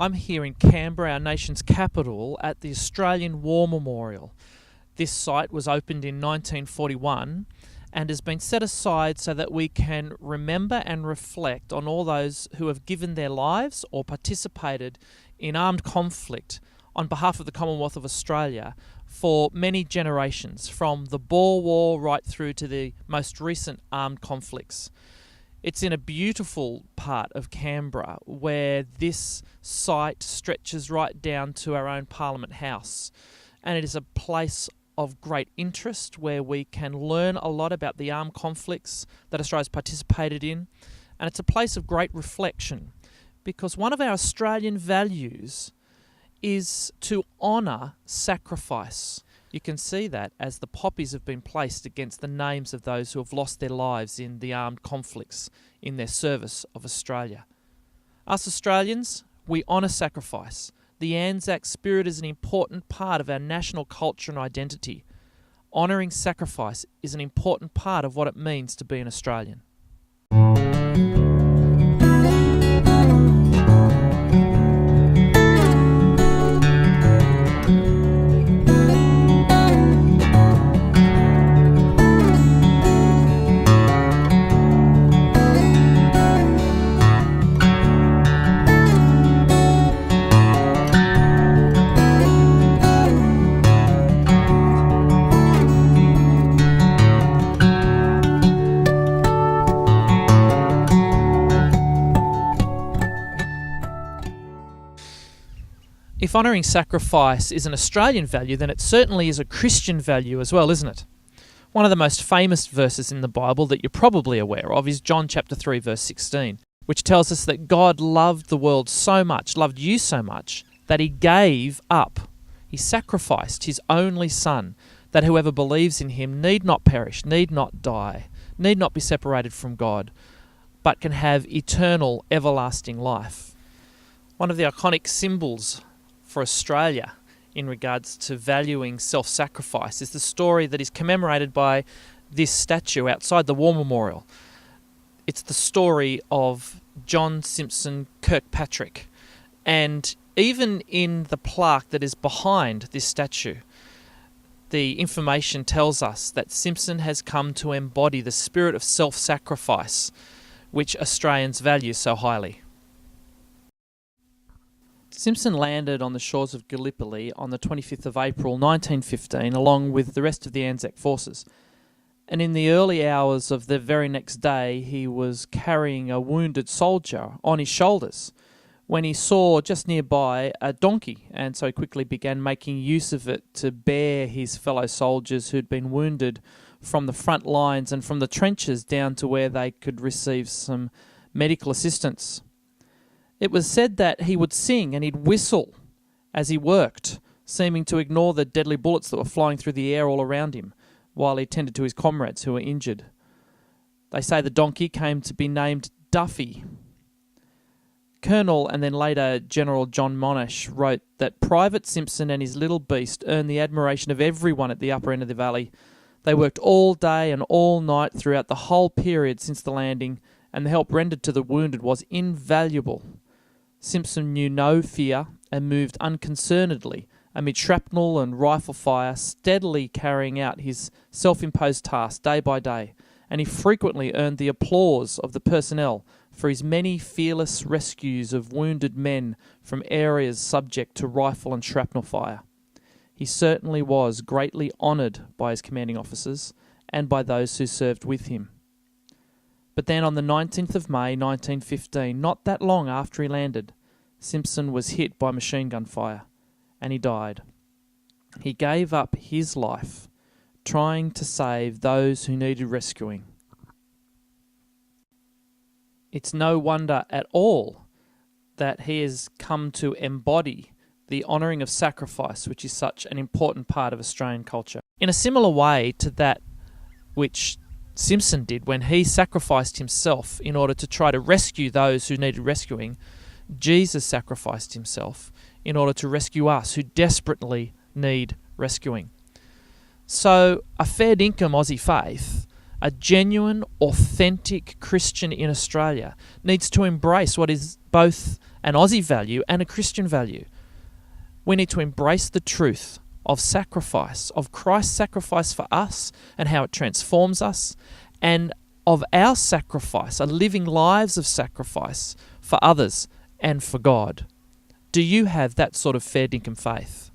I'm here in Canberra, our nation's capital, at the Australian War Memorial. This site was opened in 1941 and has been set aside so that we can remember and reflect on all those who have given their lives or participated in armed conflict on behalf of the Commonwealth of Australia for many generations, from the Boer War right through to the most recent armed conflicts. It's in a beautiful part of Canberra where this site stretches right down to our own Parliament House, and it is a place of great interest where we can learn a lot about the armed conflicts that Australia's participated in, and it's a place of great reflection because one of our Australian values is to honour sacrifice. You can see that as the poppies have been placed against the names of those who have lost their lives in the armed conflicts in their service of Australia. Us Australians, we honour sacrifice. The Anzac spirit is an important part of our national culture and identity. Honouring sacrifice is an important part of what it means to be an Australian. If honouring sacrifice is an Australian value, then it certainly is a Christian value as well, isn't it? One of the most famous verses in the Bible that you're probably aware of is John chapter 3, verse 16, which tells us that God loved the world so much, loved you so much, that he gave up. He sacrificed his only Son, that whoever believes in him need not perish, need not die, need not be separated from God, but can have eternal, everlasting life. One of the iconic symbols for Australia in regards to valuing self-sacrifice is the story that is commemorated by this statue outside the War Memorial. It's the story of John Simpson Kirkpatrick, and even in the plaque that is behind this statue, the information tells us that Simpson has come to embody the spirit of self-sacrifice which Australians value so highly. Simpson landed on the shores of Gallipoli on the 25th of April 1915 along with the rest of the Anzac forces, and in the early hours of the very next day he was carrying a wounded soldier on his shoulders when he saw just nearby a donkey, and so he quickly began making use of it to bear his fellow soldiers who'd been wounded from the front lines and from the trenches down to where they could receive some medical assistance. It was said that he would sing and he'd whistle as he worked, seeming to ignore the deadly bullets that were flying through the air all around him, while he tended to his comrades who were injured. They say the donkey came to be named Duffy. Colonel and then later General John Monash wrote that Private Simpson and his little beast earned the admiration of everyone at the upper end of the valley. They worked all day and all night throughout the whole period since the landing, and the help rendered to the wounded was invaluable. Simpson knew no fear and moved unconcernedly amid shrapnel and rifle fire, steadily carrying out his self-imposed task day by day, and he frequently earned the applause of the personnel for his many fearless rescues of wounded men from areas subject to rifle and shrapnel fire. He certainly was greatly honoured by his commanding officers and by those who served with him. But then on the 19th of May 1915, not that long after he landed, Simpson was hit by machine gun fire and he died. He gave up his life trying to save those who needed rescuing. It's no wonder at all that he has come to embody the honouring of sacrifice, which is such an important part of Australian culture. In a similar way to that which Simpson did when he sacrificed himself in order to try to rescue those who needed rescuing, Jesus sacrificed himself in order to rescue us who desperately need rescuing. So a Fair Dinkum Aussie Faith, a genuine, authentic Christian in Australia, needs to embrace what is both an Aussie value and a Christian value. We need to embrace the truth of sacrifice, of Christ's sacrifice for us and how it transforms us, and of our sacrifice, living lives of sacrifice for others and for God. Do you have that sort of fair dinkum faith?